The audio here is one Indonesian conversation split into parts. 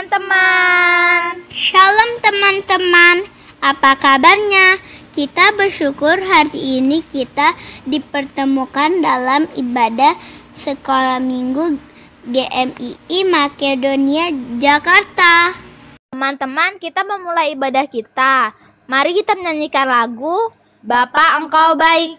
teman-teman. Shalom teman-teman, apa kabarnya? Kita bersyukur hari ini kita dipertemukan dalam ibadah Sekolah Minggu GMII Makedonia Jakarta. Teman-teman, kita memulai ibadah kita. Mari kita menyanyikan lagu Bapa Engkau Baik.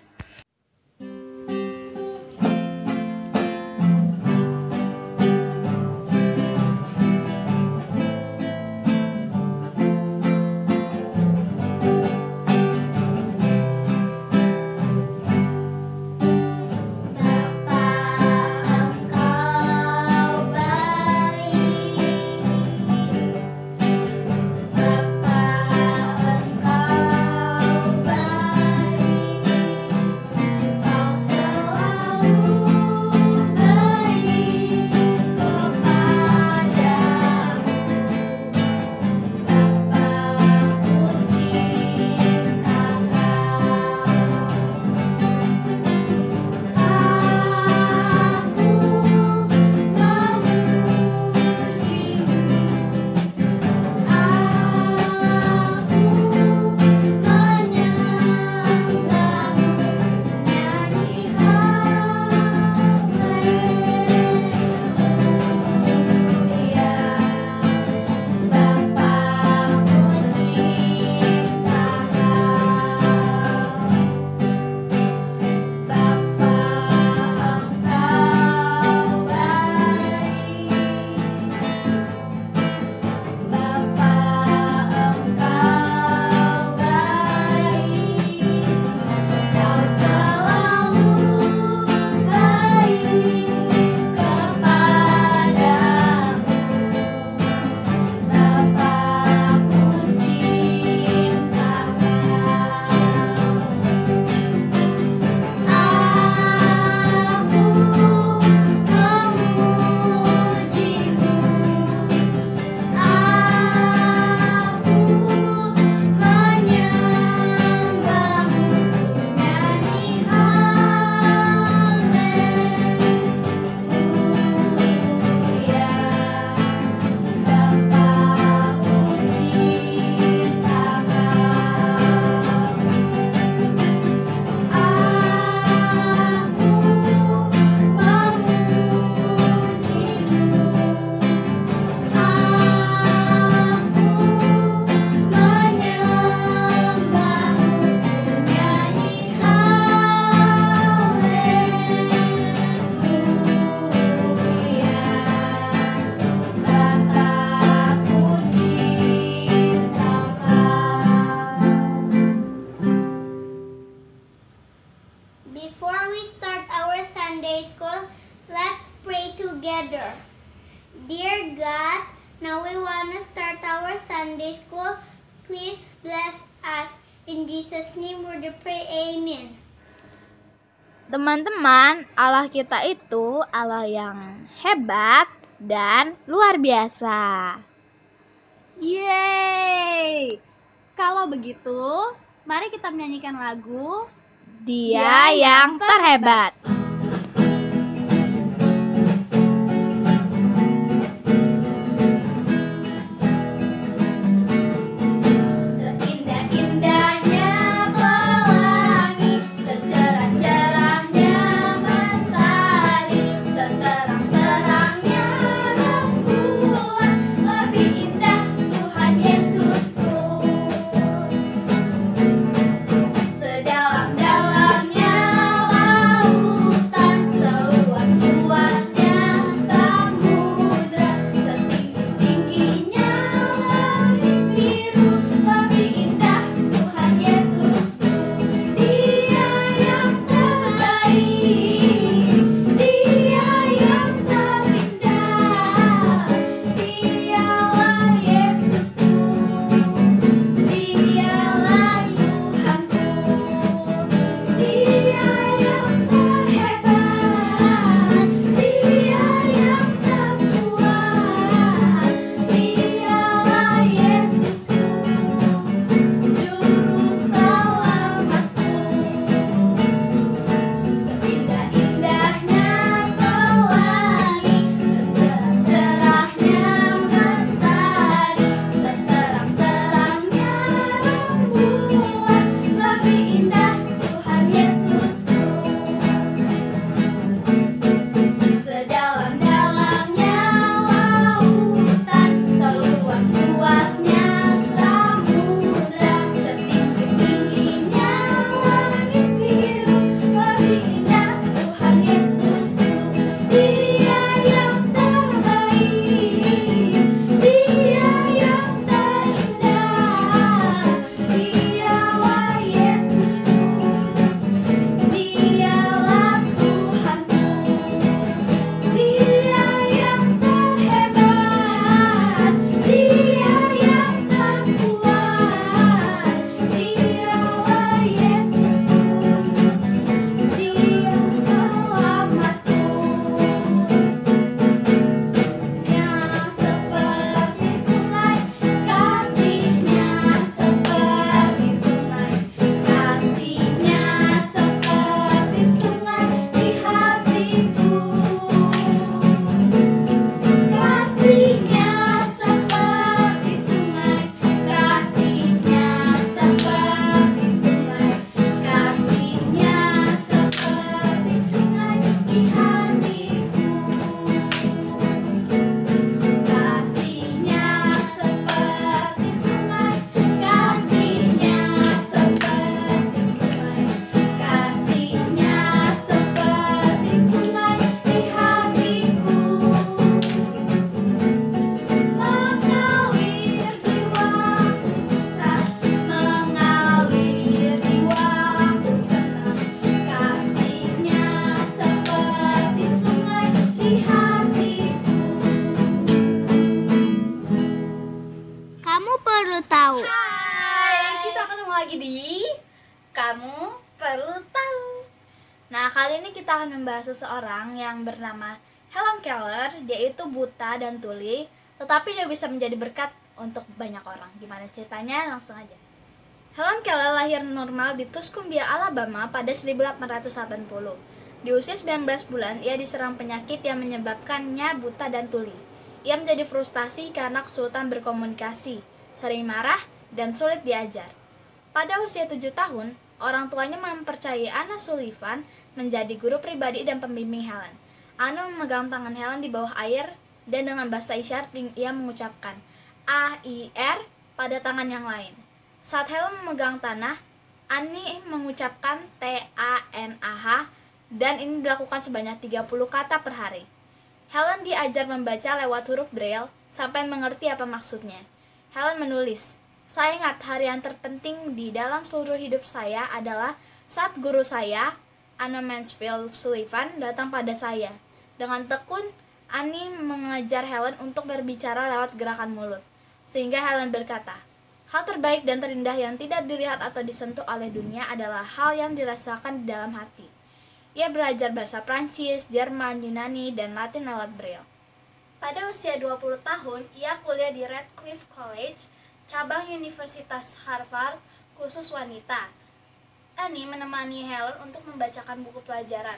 Before we start our Sunday school, let's pray together. Dear God, now we want to start our Sunday school. Please bless us. In Jesus' name we pray, amen. Teman-teman, Allah kita itu Allah yang hebat dan luar biasa. Yeay! Kalau begitu, mari kita menyanyikan lagu Dia yang terhebat. Sedalam-dalamnya laut Perlu Tahu. Hai, kita ketemu lagi di Kamu Perlu Tahu. Nah, kali ini kita akan membahas seseorang yang bernama Helen Keller. Dia itu buta dan tuli, tetapi dia bisa menjadi berkat untuk banyak orang. Gimana ceritanya? Langsung aja. Helen Keller lahir normal di Tuscumbia, Alabama pada 1880. Di usia 19 bulan, ia diserang penyakit yang menyebabkannya buta dan tuli. Ia menjadi frustasi karena kesulitan berkomunikasi, sering marah, dan sulit diajar. Pada usia 7 tahun, orang tuanya mempercayai Anna Sullivan menjadi guru pribadi dan pembimbing Helen. Anna memegang tangan Helen di bawah air dan dengan bahasa isyarat ia mengucapkan A-I-R pada tangan yang lain. Saat Helen memegang tanah, Annie mengucapkan T-A-N-A-H dan ini dilakukan sebanyak 30 kata per hari. Helen diajar membaca lewat huruf Braille sampai mengerti apa maksudnya. Helen menulis, "Saya ingat hari yang terpenting di dalam seluruh hidup saya adalah saat guru saya, Anna Mansfield Sullivan, datang pada saya. Dengan tekun, Annie mengajar Helen untuk berbicara lewat gerakan mulut. Sehingga Helen berkata, hal terbaik dan terindah yang tidak dilihat atau disentuh oleh dunia adalah hal yang dirasakan di dalam hati." Ia belajar bahasa Prancis, Jerman, Yunani, dan Latin lewat Braille. Pada usia 20 tahun, ia kuliah di Radcliffe College, cabang Universitas Harvard, khusus wanita. Annie menemani Helen untuk membacakan buku pelajaran,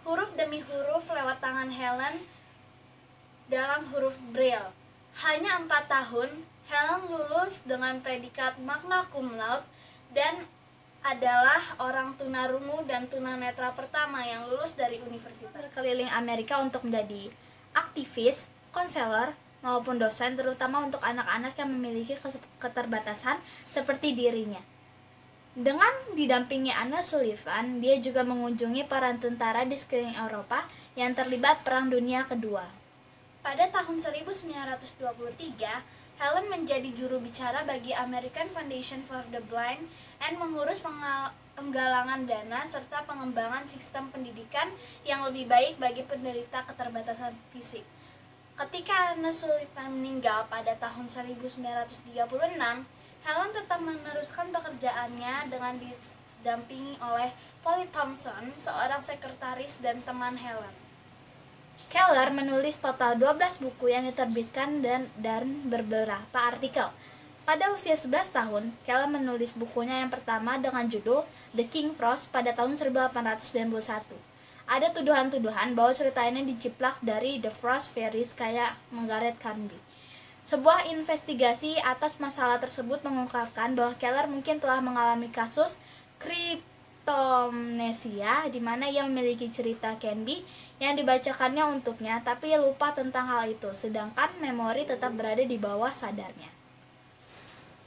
huruf demi huruf lewat tangan Helen dalam huruf Braille. Hanya 4 tahun, Helen lulus dengan predikat magna cum laude dan adalah orang tunarungu dan tunanetra pertama yang lulus dari universitas. Berkeliling Amerika untuk menjadi aktivis, konselor, maupun dosen, terutama untuk anak-anak yang memiliki keterbatasan seperti dirinya. Dengan didampingi Anna Sullivan, dia juga mengunjungi para tentara di sekeliling Eropa yang terlibat Perang Dunia Kedua. Pada tahun 1923, Helen menjadi juru bicara bagi American Foundation for the Blind and mengurus penggalangan dana serta pengembangan sistem pendidikan yang lebih baik bagi penderita keterbatasan fisik. Ketika Anna Sullivan meninggal pada tahun 1936, Helen tetap meneruskan pekerjaannya dengan didampingi oleh Polly Thompson, seorang sekretaris dan teman Helen. Keller menulis total 12 buku yang diterbitkan dan beberapa artikel. Pada usia 11 tahun, Keller menulis bukunya yang pertama dengan judul The King Frost pada tahun 1891. Ada tuduhan-tuduhan bahwa cerita ini diciplak dari The Frost Fairies kayak Margaret Carnby. Sebuah investigasi atas masalah tersebut mengungkapkan bahwa Keller mungkin telah mengalami kasus kriptomnesia di mana ia memiliki cerita Carnby yang dibacakannya untuknya tapi ia lupa tentang hal itu, sedangkan memori tetap berada di bawah sadarnya.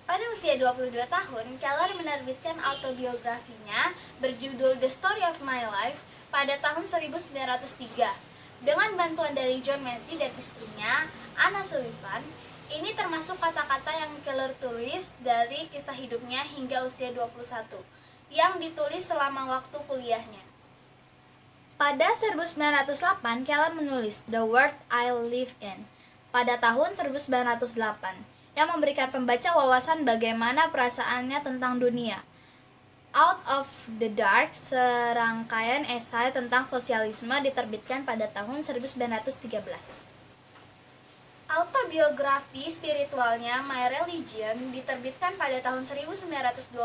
Pada usia 22 tahun, Keller menerbitkan autobiografinya berjudul The Story of My Life pada tahun 1903. Dengan bantuan dari John Massey dan istrinya, Anna Sullivan, ini termasuk kata-kata yang Keller tulis dari kisah hidupnya hingga usia 21, yang ditulis selama waktu kuliahnya. Pada 1908, Keller menulis The World I Live In pada tahun 1908, yang memberikan pembaca wawasan bagaimana perasaannya tentang dunia. Out of the Dark, serangkaian esai tentang sosialisme, diterbitkan pada tahun 1913. Autobiografi spiritualnya My Religion diterbitkan pada tahun 1927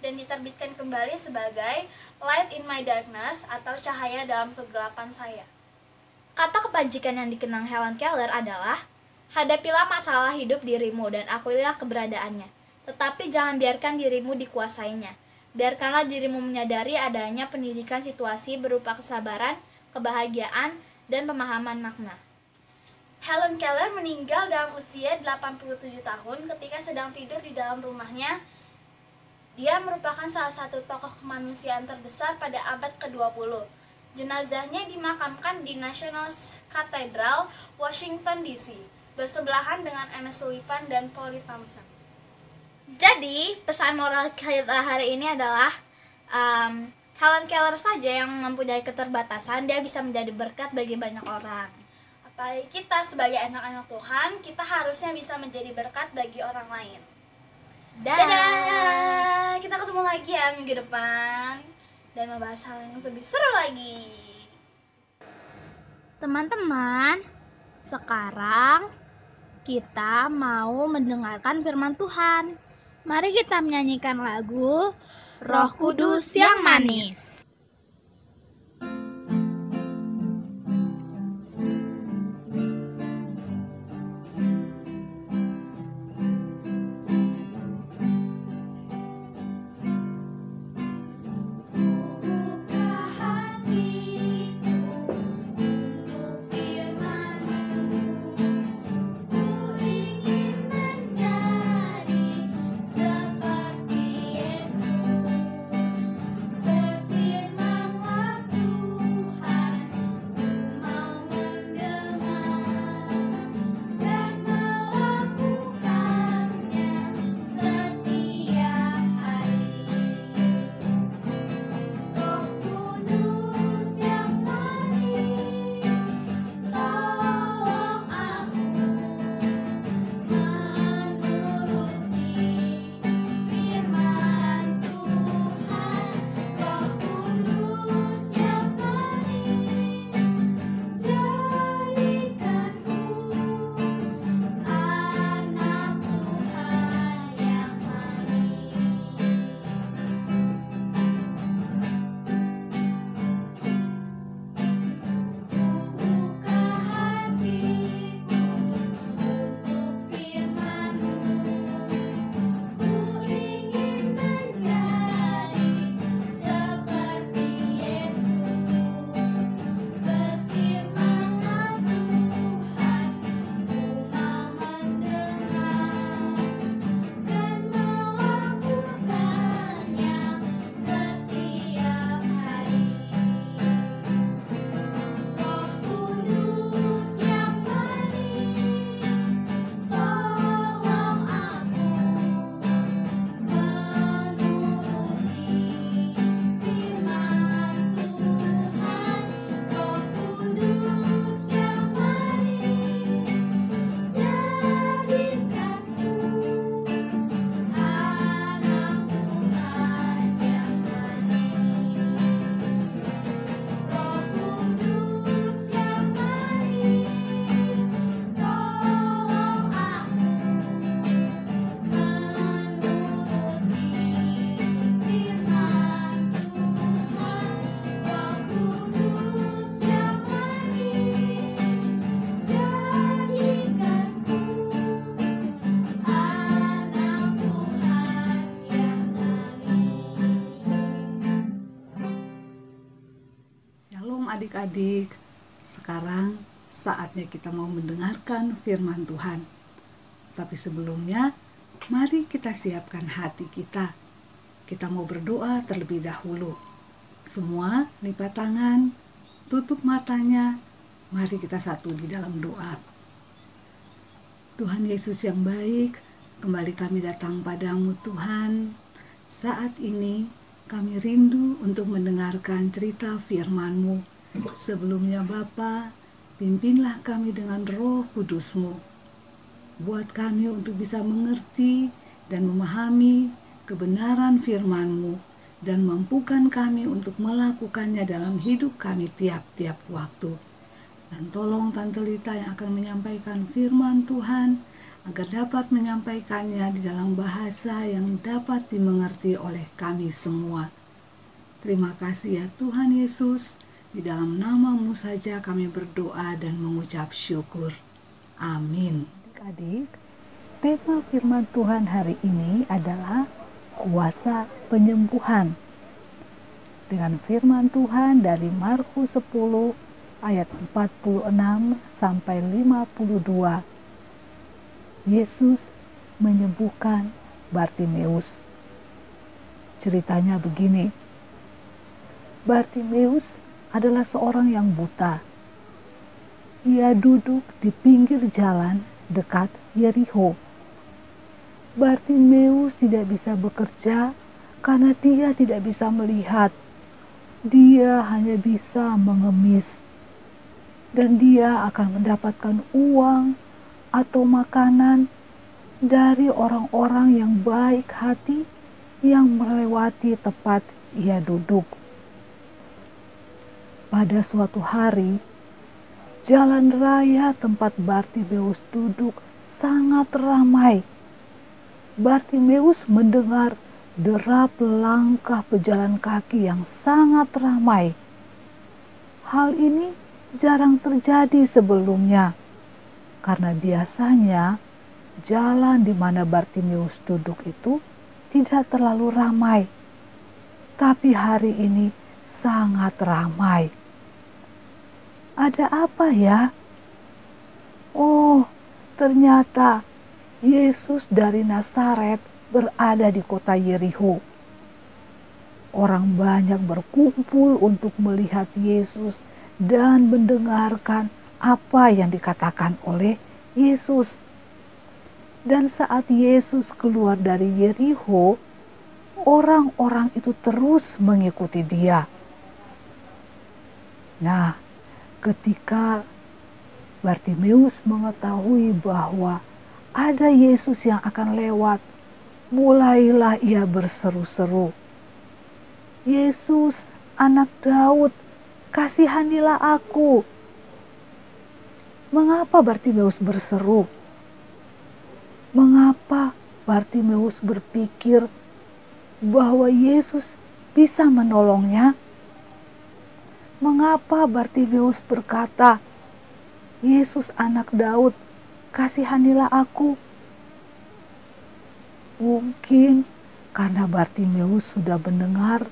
dan diterbitkan kembali sebagai Light in My Darkness atau Cahaya dalam Kegelapan Saya. Kata kebajikan yang dikenang Helen Keller adalah, hadapilah masalah hidup dirimu dan akuilah keberadaannya, tetapi jangan biarkan dirimu dikuasainya. Biarkanlah dirimu menyadari adanya pendidikan situasi berupa kesabaran, kebahagiaan, dan pemahaman makna. Helen Keller meninggal dalam usia 87 tahun ketika sedang tidur di dalam rumahnya. Dia merupakan salah satu tokoh kemanusiaan terbesar pada abad ke-20. Jenazahnya dimakamkan di National Cathedral, Washington DC, bersebelahan dengan Anna Sullivan dan Polly Thompson. Jadi, pesan moral kita hari ini adalah Helen Keller saja yang mempunyai keterbatasan, dia bisa menjadi berkat bagi banyak orang. Apalagi kita sebagai anak-anak Tuhan, kita harusnya bisa menjadi berkat bagi orang lain. Dadah! Kita ketemu lagi ya minggu depan dan membahas hal yang lebih seru lagi. Teman-teman, sekarang kita mau mendengarkan firman Tuhan. Mari kita menyanyikan lagu Roh Kudus yang Manis. Adik-adik, sekarang saatnya kita mau mendengarkan firman Tuhan. Tapi sebelumnya, mari kita siapkan hati kita. Kita mau berdoa terlebih dahulu. Semua lipat tangan, tutup matanya. Mari kita satu di dalam doa. Tuhan Yesus yang baik, kembali kami datang padamu Tuhan. Saat ini kami rindu untuk mendengarkan cerita firman-Mu. Sebelumnya Bapa, pimpinlah kami dengan Roh Kudus-Mu. Buat kami untuk bisa mengerti dan memahami kebenaran firman-Mu dan mampukan kami untuk melakukannya dalam hidup kami tiap-tiap waktu. Dan tolong Tante Lita yang akan menyampaikan firman Tuhan agar dapat menyampaikannya di dalam bahasa yang dapat dimengerti oleh kami semua. Terima kasih ya Tuhan Yesus. Di dalam nama-Mu saja kami berdoa dan mengucap syukur. Amin. Adik-adik, tema firman Tuhan hari ini adalah kuasa penyembuhan. Dengan firman Tuhan dari Markus 10 ayat 46 sampai 52. Yesus menyembuhkan Bartimeus. Ceritanya begini. Bartimeus adalah seorang yang buta. Ia duduk di pinggir jalan dekat Yerikho. Bartimeus tidak bisa bekerja karena dia tidak bisa melihat. Dia hanya bisa mengemis. dan dia akan mendapatkan uang atau makanan dari orang-orang yang baik hati yang melewati tempat ia duduk. Pada suatu hari, jalan raya tempat Bartimeus duduk sangat ramai. Bartimeus mendengar derap langkah pejalan kaki yang sangat ramai. Hal ini jarang terjadi sebelumnya, karena biasanya jalan di mana Bartimeus duduk itu tidak terlalu ramai. Tapi hari ini sangat ramai. Ada apa ya? Oh, ternyata Yesus dari Nazaret berada di kota Yerikho. Orang banyak berkumpul untuk melihat Yesus dan mendengarkan apa yang dikatakan oleh Yesus. Dan saat Yesus keluar dari Yerikho, orang-orang itu terus mengikuti dia. Nah, ketika Bartimeus mengetahui bahwa ada Yesus yang akan lewat, mulailah ia berseru-seru, "Yesus, anak Daud, kasihanilah aku." Mengapa Bartimeus berseru? Mengapa Bartimeus berpikir bahwa Yesus bisa menolongnya? Mengapa Bartimeus berkata, "Yesus anak Daud, kasihanilah aku"? Mungkin karena Bartimeus sudah mendengar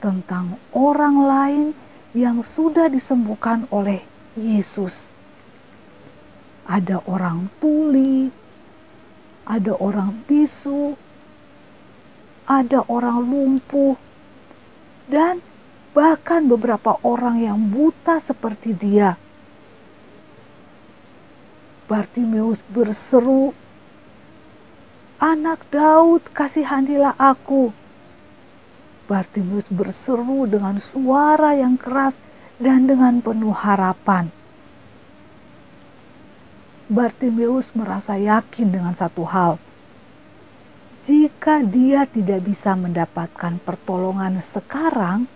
tentang orang lain yang sudah disembuhkan oleh Yesus. Ada orang tuli, ada orang bisu, ada orang lumpuh, dan bahkan beberapa orang yang buta seperti dia. Bartimeus berseru, "Anak Daud, kasihanilah aku." Bartimeus berseru dengan suara yang keras dan dengan penuh harapan. Bartimeus merasa yakin dengan satu hal. Jika dia tidak bisa mendapatkan pertolongan sekarang,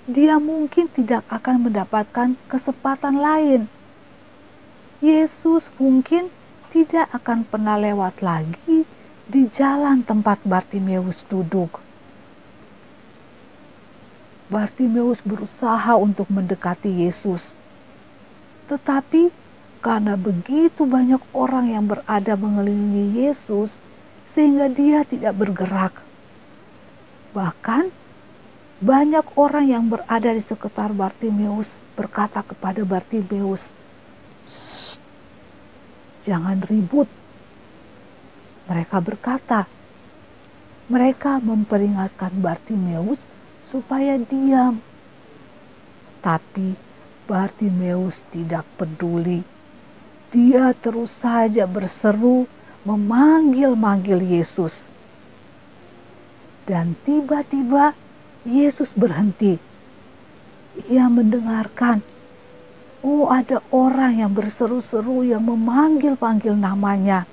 dia mungkin tidak akan mendapatkan kesempatan lain. Yesus mungkin tidak akan pernah lewat lagi di jalan tempat Bartimeus duduk. Bartimeus berusaha untuk mendekati Yesus. Tetapi karena begitu banyak orang yang berada mengelilingi Yesus, sehingga dia tidak bergerak. Bahkan banyak orang yang berada di sekitar Bartimeus berkata kepada Bartimeus, "Shh, jangan ribut." Mereka berkata, mereka memperingatkan Bartimeus supaya diam. Tapi Bartimeus tidak peduli. Dia terus saja berseru, memanggil-manggil Yesus. Dan tiba-tiba Yesus berhenti. Ia mendengarkan, oh, ada orang yang berseru-seru yang memanggil-panggil namanya.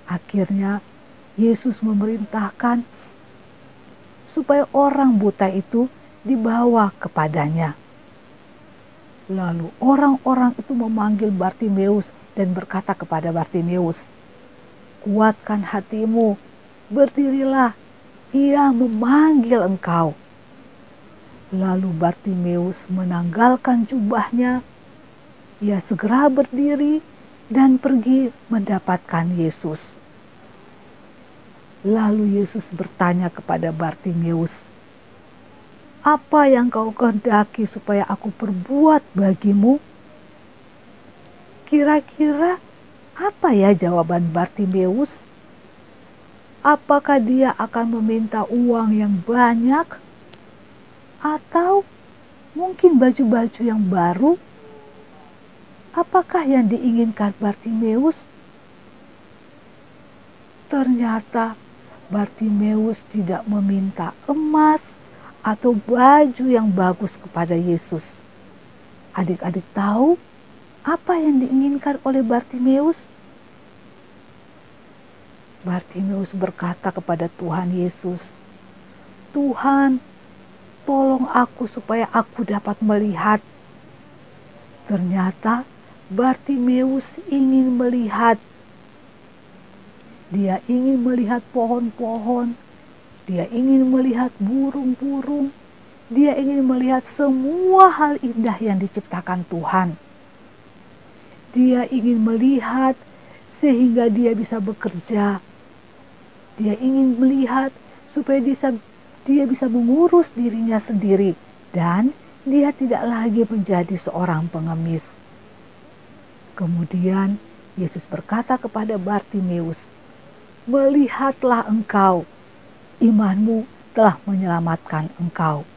Akhirnya Yesus memerintahkan supaya orang buta itu dibawa kepadanya. Lalu orang-orang itu memanggil Bartimeus dan berkata kepada Bartimeus, "Kuatkan hatimu, berdirilah, ia memanggil engkau." Lalu Bartimeus menanggalkan jubahnya, ia segera berdiri dan pergi mendapatkan Yesus. Lalu Yesus bertanya kepada Bartimeus, "Apa yang kau kehendaki supaya aku perbuat bagimu?" Kira-kira apa ya jawaban Bartimeus? Apakah dia akan meminta uang yang banyak? Atau mungkin baju-baju yang baru? Apakah yang diinginkan Bartimeus? Ternyata Bartimeus tidak meminta emas atau baju yang bagus kepada Yesus. adik-adik tahu apa yang diinginkan oleh Bartimeus? Bartimeus berkata kepada Tuhan Yesus, "Tuhan, tolong aku supaya aku dapat melihat." Ternyata Bartimeus ingin melihat. Dia ingin melihat pohon-pohon, dia ingin melihat burung-burung, dia ingin melihat semua hal indah yang diciptakan Tuhan. Dia ingin melihat sehingga dia bisa bekerja. Dia ingin melihat supaya dia bisa mengurus dirinya sendiri dan dia tidak lagi menjadi seorang pengemis. Kemudian Yesus berkata kepada Bartimeus, "Melihatlah engkau, imanmu telah menyelamatkan engkau."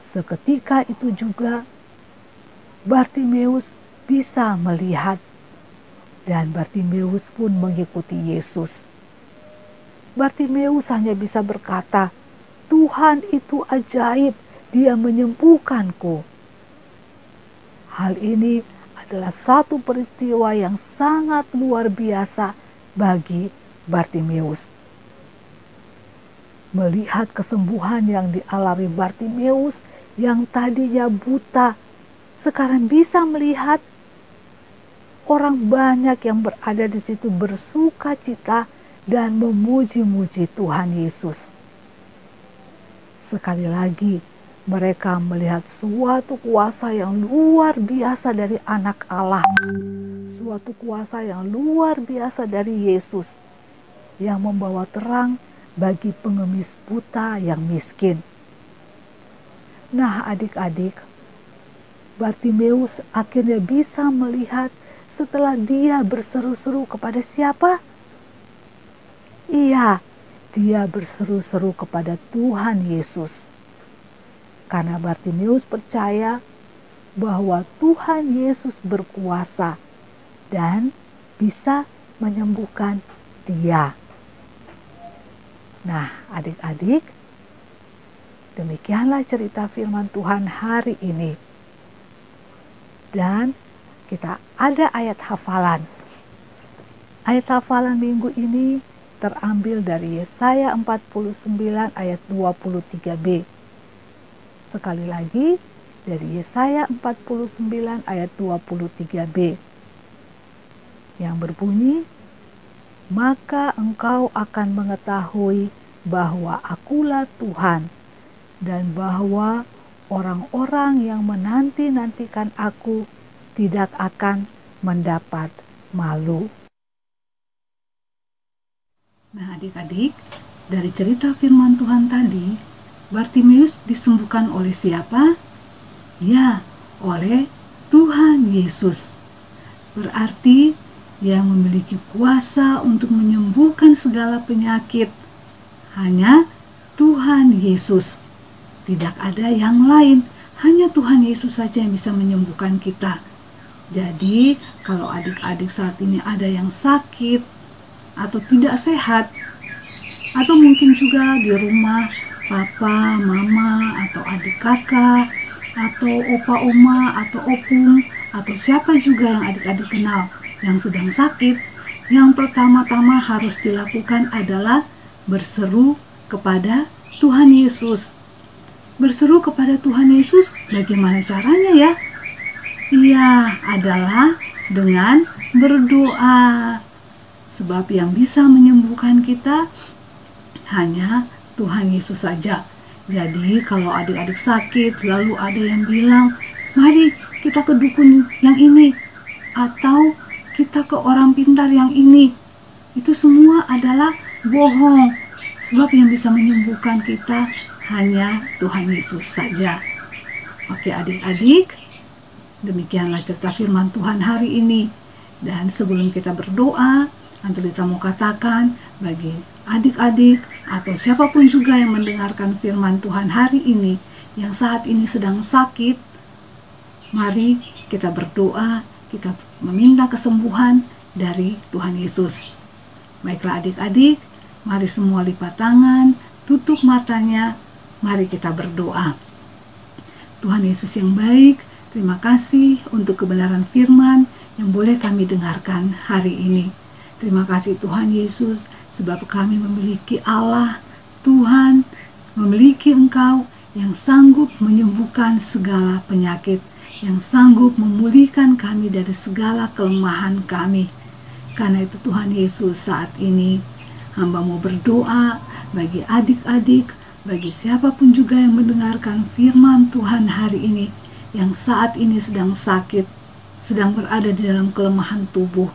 Seketika itu juga Bartimeus bisa melihat dan Bartimeus pun mengikuti Yesus. Bartimeus hanya bisa berkata, "Tuhan itu ajaib, Dia menyembuhkanku." Hal ini adalah satu peristiwa yang sangat luar biasa bagi Bartimeus. Melihat kesembuhan yang dialami Bartimeus yang tadinya buta, sekarang bisa melihat. Orang banyak yang berada di situ bersuka cita dan memuji-muji Tuhan Yesus. Sekali lagi, mereka melihat suatu kuasa yang luar biasa dari Anak Allah. Suatu kuasa yang luar biasa dari Yesus yang membawa terang bagi pengemis buta yang miskin. Nah, adik-adik, Bartimeus akhirnya bisa melihat setelah dia berseru-seru kepada siapa? Iya, dia berseru-seru kepada Tuhan Yesus. Karena Bartimeus percaya bahwa Tuhan Yesus berkuasa dan bisa menyembuhkan dia. Nah, adik-adik, demikianlah cerita firman Tuhan hari ini. Dan kita ada ayat hafalan. Ayat hafalan minggu ini terambil dari Yesaya 49 ayat 23b. Sekali lagi dari Yesaya 49 ayat 23b. Yang berbunyi, "Maka engkau akan mengetahui bahwa Akulah Tuhan, dan bahwa orang-orang yang menanti-nantikan Aku tidak akan mendapat malu." Nah, adik-adik, dari cerita firman Tuhan tadi, Bartimeus disembuhkan oleh siapa? Ya, oleh Tuhan Yesus. Berarti yang memiliki kuasa untuk menyembuhkan segala penyakit hanya Tuhan Yesus. Tidak ada yang lain, hanya Tuhan Yesus saja yang bisa menyembuhkan kita. Jadi, kalau adik-adik saat ini ada yang sakit atau tidak sehat, atau mungkin juga di rumah papa, mama, atau adik kakak, atau opa, oma, atau opung, atau siapa juga yang adik-adik kenal yang sedang sakit, yang pertama-tama harus dilakukan adalah berseru kepada Tuhan Yesus. Berseru kepada Tuhan Yesus, bagaimana caranya ya? Iya, adalah dengan berdoa. Sebab yang bisa menyembuhkan kita hanya Tuhan Yesus saja. Jadi kalau adik-adik sakit lalu ada yang bilang, "Mari kita ke dukun yang ini," atau "kita ke orang pintar yang ini," itu semua adalah bohong. Sebab yang bisa menyembuhkan kita hanya Tuhan Yesus saja. Oke adik-adik, demikianlah cerita firman Tuhan hari ini. Dan sebelum kita berdoa, Antelita mau katakan bagi adik-adik atau siapapun juga yang mendengarkan firman Tuhan hari ini yang saat ini sedang sakit, mari kita berdoa, kita meminta kesembuhan dari Tuhan Yesus. Baiklah adik-adik, mari semua lipat tangan, tutup matanya, mari kita berdoa. Tuhan Yesus yang baik, Terima kasih untuk kebenaran firman yang boleh kami dengarkan hari ini. Terima kasih Tuhan Yesus, sebab kami memiliki Allah, Tuhan, memiliki Engkau yang sanggup menyembuhkan segala penyakit, yang sanggup memulihkan kami dari segala kelemahan kami. Karena itu Tuhan Yesus, saat ini hamba mau berdoa bagi adik-adik, bagi siapapun juga yang mendengarkan firman Tuhan hari ini, yang saat ini sedang sakit, sedang berada di dalam kelemahan tubuh.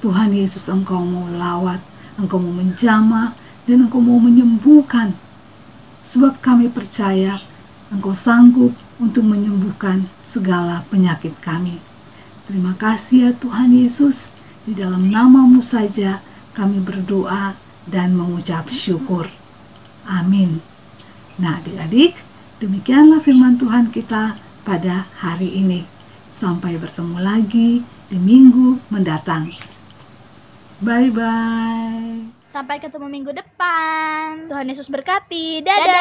Tuhan Yesus, Engkau mau lawat, Engkau mau menjamah, dan Engkau mau menyembuhkan. Sebab kami percaya Engkau sanggup untuk menyembuhkan segala penyakit kami. Terima kasih ya Tuhan Yesus. Di dalam nama-Mu saja kami berdoa dan mengucap syukur. Amin. Nah adik-adik, demikianlah firman Tuhan kita pada hari ini. Sampai bertemu lagi di minggu mendatang. Bye-bye. Sampai ketemu minggu depan. Tuhan Yesus berkati. Dadah.